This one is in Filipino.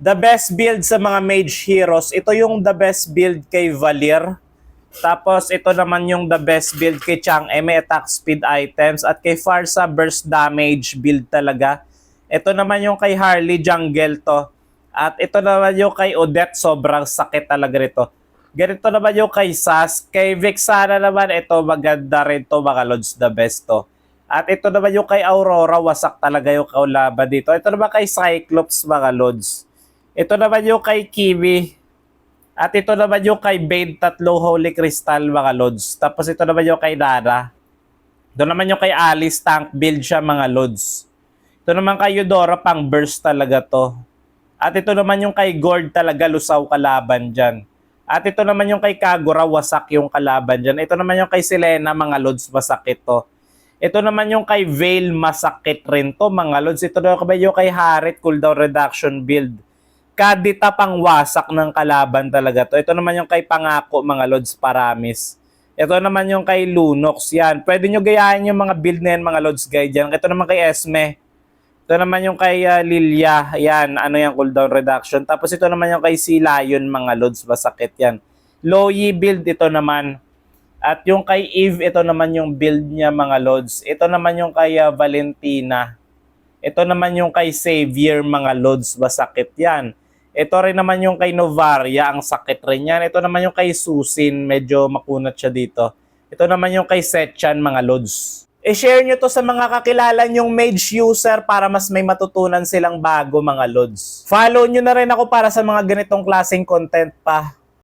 The best build sa mga mage heroes, ito yung the best build kay Valir. Tapos ito naman yung the best build kay Chang'e, may attack speed items. At kay Pharsa, burst damage build talaga. Ito naman yung kay Harley, jungle to. At ito naman yung kay Odette, sobrang sakit talaga rito. Ganito naman yung kay Sas. Kay Vexana naman, ito maganda rin to mga lods, the best to. At ito naman yung kay Aurora, wasak talaga yung kaulaban dito. Ito naman kay Cyclops mga lods. Ito naman yung kay Kiwi. At ito naman yung kay Bane, tatlo Holy Crystal mga lods. Tapos ito naman yung kay Nara. Ito naman yung kay Alice, tank build siya mga lods. Ito naman kay Eudora, pang burst talaga to. At ito naman yung kay Gord, talaga lusaw kalaban dyan. At ito naman yung kay Kagura, wasak yung kalaban dyan. Ito naman yung kay Selena mga lods, masakit to. Ito naman yung kay Veil, masakit rin to mga lods. Ito naman yung kay Harit, cooldown reduction build. Kadita pang wasak ng kalaban talaga to. Ito naman yung kay Pangako mga lods, Paramis. Ito naman yung kay Lunox, yan. Pwede nyo gayahin yung mga build na yan mga lods guide yan. Ito naman kay Esme. Ito naman yung kay Lilia, yan. Ano yung cooldown reduction. Tapos ito naman yung kay Sea Lion mga lods, masakit yan. Loyi build ito naman. At yung kay Eve, ito naman yung build niya mga lods. Ito naman yung kay Valentina. Ito naman yung kay Xavier mga lods, masakit yan. Ito rin naman yung kay Novaria, ang sakit rin yan. Ito naman yung kay Susin, medyo makunat siya dito. Ito naman yung kay Setchan mga lods. I-share nyo to sa mga kakilala nyong mage user para mas may matutunan silang bago mga lods. Follow nyo na rin ako para sa mga ganitong klaseng content pa.